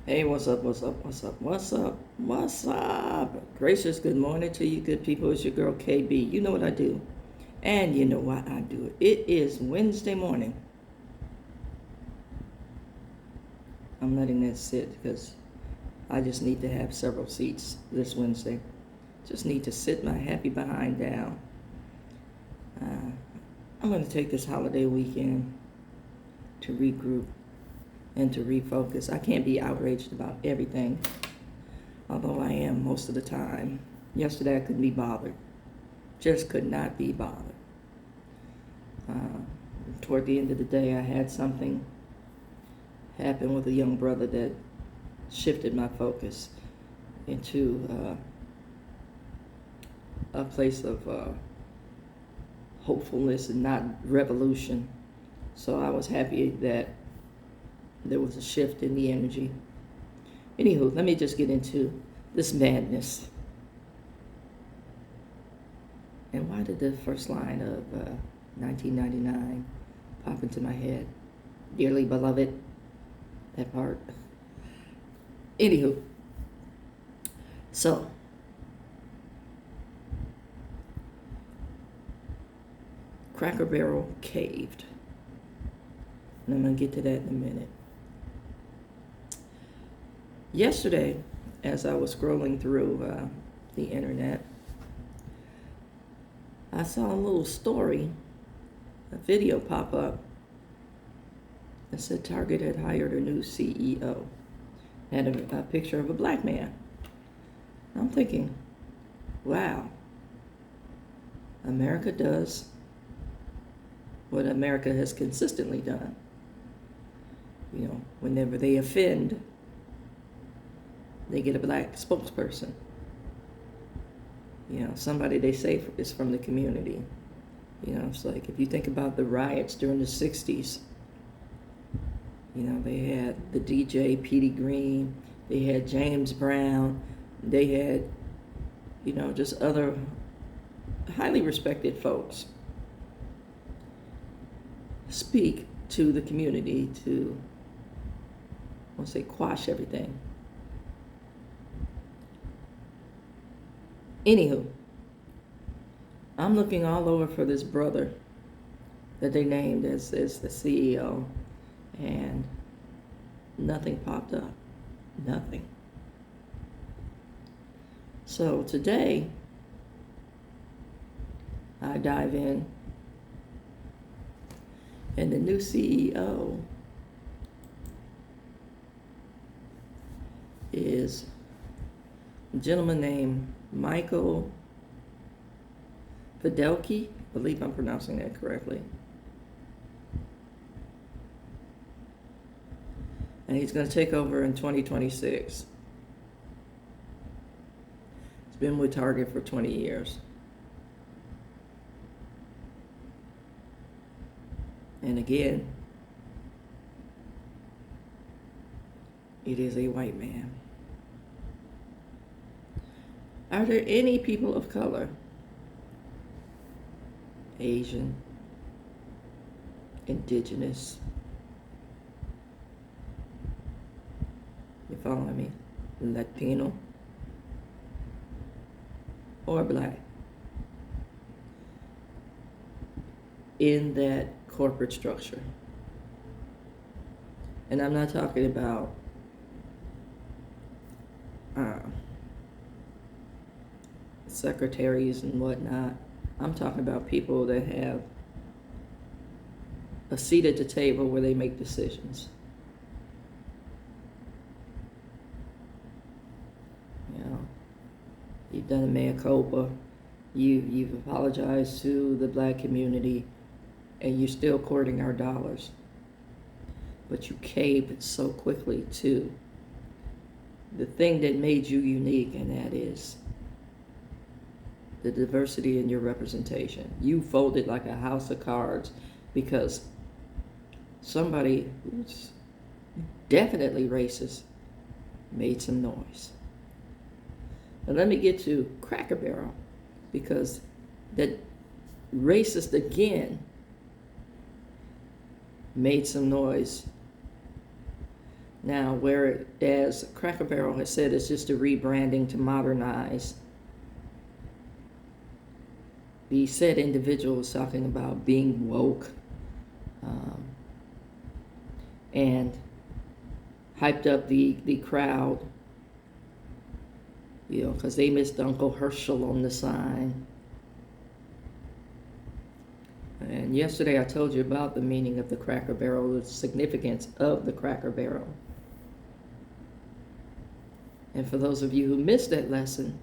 Hey, what's up, what's up, what's up, what's up, what's up? Gracious good morning to you good people. It's your girl KB. You know what I do, and you know why I do it. It is Wednesday morning. I'm letting that sit because I just need to have several seats this Wednesday. Just need to sit my happy behind down. I'm going to take this holiday weekend to regroup and to refocus. I can't be outraged about everything, although I am most of the time. Yesterday I couldn't be bothered. Just could not be bothered. Toward the end of the day, I had something happen with a young brother that shifted my focus into a place of hopefulness and not revolution. So I was happy that there was a shift in the energy. Anywho, let me just get into this madness. And why did the first line of 1999 pop into my head? Dearly beloved, that part. Anywho, so Cracker Barrel caved. And I'm going to get to that in a minute. Yesterday, as I was scrolling through the internet, I saw a little story, a video pop up that said Target had hired a new CEO. Had a picture of a black man. I'm thinking, wow, America does what America has consistently done. You know, whenever they offend, they get a black spokesperson. You know, somebody they say is from the community. You know, it's like if you think about the riots during the 60s, you know, they had the DJ Petey Green, they had James Brown, they had, you know, just other highly respected folks speak to the community to, I want to say, quash everything. Anywho, I'm looking all over for this brother that they named as the CEO, and nothing popped up. Nothing. So today, I dive in, and the new CEO is a gentleman named Michael Fidelki. I believe I'm pronouncing that correctly. And he's going to take over in 2026. He's been with Target for 20 years. And again, it is a white man. Are there any people of color, Asian, indigenous, you following me, Latino, or black, in that corporate structure? And I'm not talking about secretaries and whatnot. I'm talking about people that have a seat at the table where they make decisions. You know, you've done a mea culpa. You've apologized to the black community, and you're still courting our dollars. But you caved so quickly to the thing that made you unique, and that is the diversity in your representation. You folded like a house of cards because somebody who's definitely racist made some noise. Now let me get to Cracker Barrel, because that racist again made some noise Now, whereas Cracker Barrel has said it's just a rebranding to modernize, the said individual was talking about being woke, and hyped up the crowd, because they missed Uncle Herschel on the sign. And yesterday I told you about the meaning of the Cracker Barrel, the significance of the Cracker Barrel. And for those of you who missed that lesson,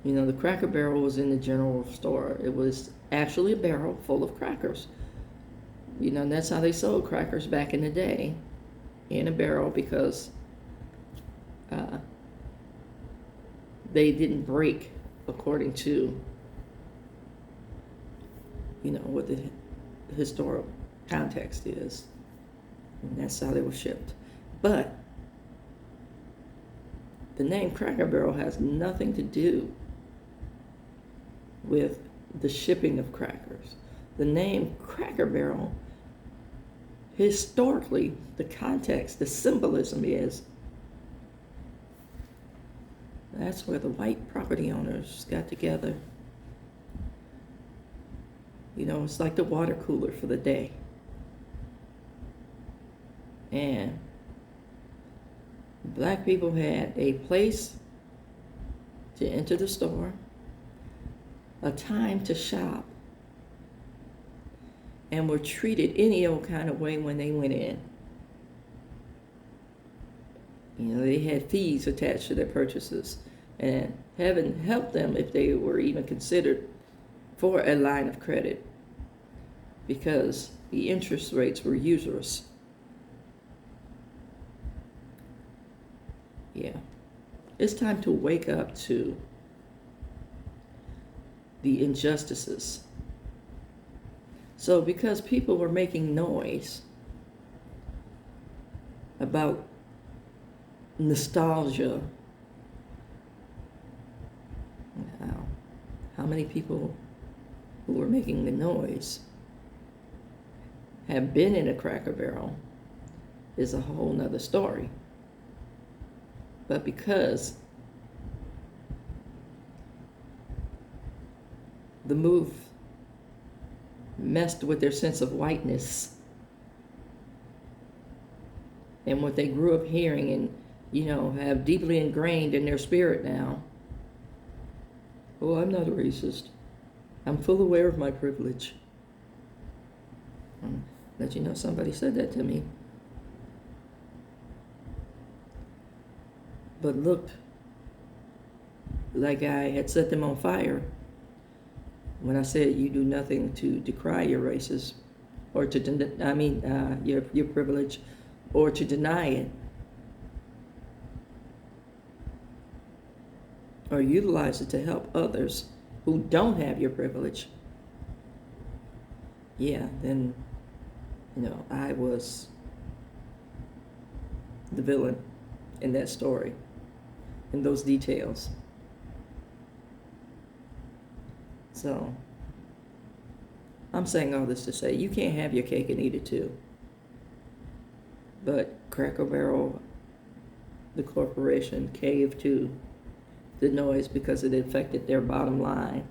the Cracker Barrel was in the general store. It was actually a barrel full of crackers. And that's how they sold crackers back in the day, in a barrel, because they didn't break according to, what the historical context is. And that's how they were shipped. But the name Cracker Barrel has nothing to do with the shipping of crackers. The name Cracker Barrel, historically, the context, the symbolism is, that's where the white property owners got together. It's like the water cooler for the day. And black people had a place to enter the store, a time to shop, and were treated any old kind of way when they went in. They had fees attached to their purchases, and heaven helped them if they were even considered for a line of credit, because the interest rates were usurious. Yeah. It's time to wake up to the injustices. So because people were making noise about nostalgia, how many people who were making the noise have been in a Cracker Barrel is a whole nother story. But because the move messed with their sense of whiteness and what they grew up hearing and, have deeply ingrained in their spirit now. Oh, I'm not a racist. I'm full aware of my privilege. Let somebody said that to me. But looked like I had set them on fire when I said you do nothing to decry your races, or to your privilege, or to deny it, or utilize it to help others who don't have your privilege. Yeah, then I was the villain in that story, in those details. So I'm saying all this to say you can't have your cake and eat it too. But Cracker Barrel, the corporation, caved to the noise because it affected their bottom line,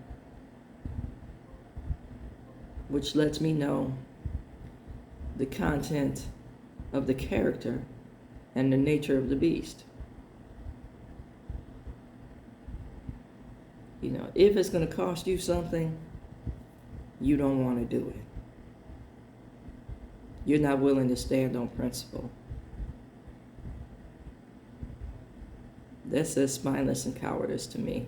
which lets me know the content of the character and the nature of the beast. If it's going to cost you something, you don't want to do it. You're not willing to stand on principle. That says spineless and cowardice to me.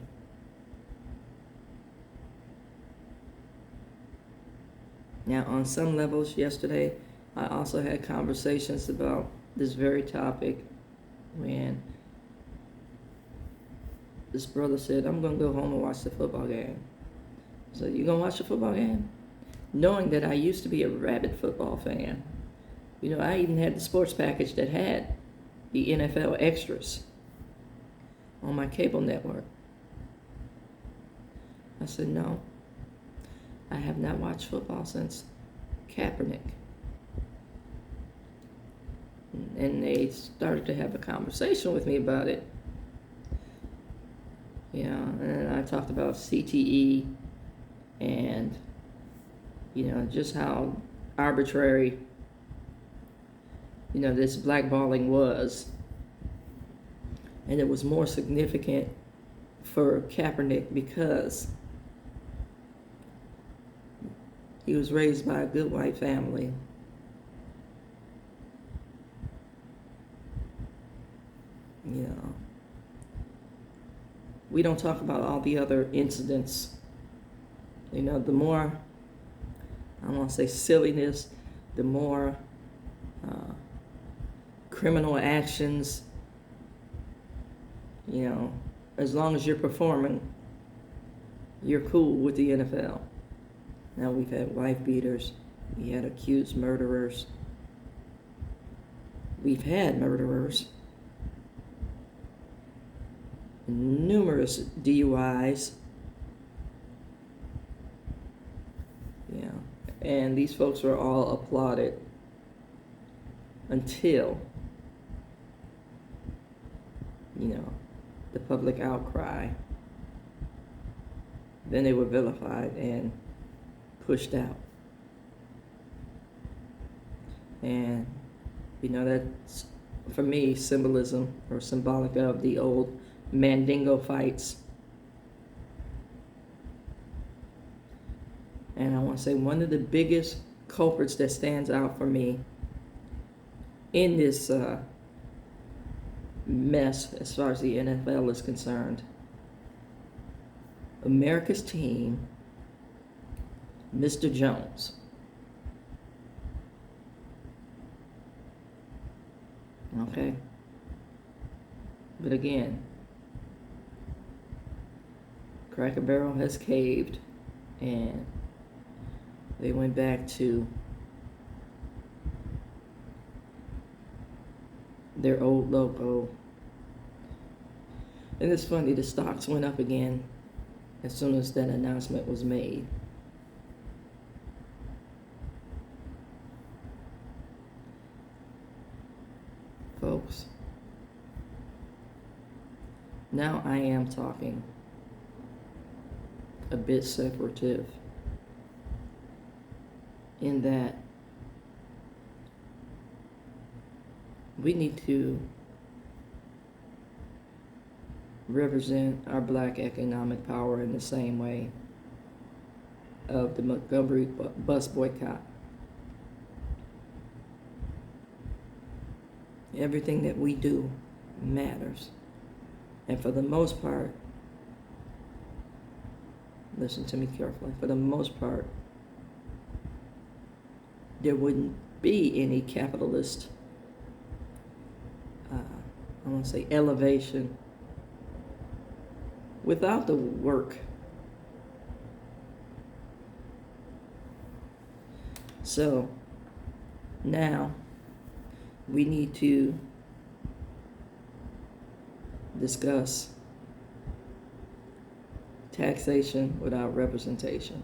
Now, on some levels, yesterday, I also had conversations about this very topic when this brother said, I'm going to go home and watch the football game. So, you going to watch the football game? Knowing that I used to be a rabid football fan. I even had the sports package that had the NFL extras on my cable network. I said, no, I have not watched football since Kaepernick. and they started to have a conversation with me about it. And I talked about CTE and, just how arbitrary, this blackballing was. And it was more significant for Kaepernick because he was raised by a good white family. We don't talk about all the other incidents. The more, I don't want to say silliness, the more criminal actions, as long as you're performing, you're cool with the NFL. Now we've had wife beaters, we had accused murderers, we've had murderers, numerous DUIs, and these folks were all applauded until, the public outcry. Then they were vilified and pushed out. And, that's, for me, symbolism or symbolic of the old Mandingo fights. And I want to say one of the biggest culprits that stands out for me in this mess as far as the NFL is concerned, America's team, Mr. Jones. Okay? But again, Cracker Barrel has caved, and they went back to their old logo. And it's funny, the stocks went up again as soon as that announcement was made. Folks, now I am talking a bit separative in that we need to represent our black economic power in the same way of the Montgomery bus boycott. Everything that we do matters. And for the most part, listen to me carefully, for the most part, there wouldn't be any capitalist, I want to say elevation, without the work. So now we need to discuss taxation without representation.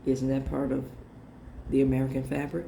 Isn't that part of the American fabric?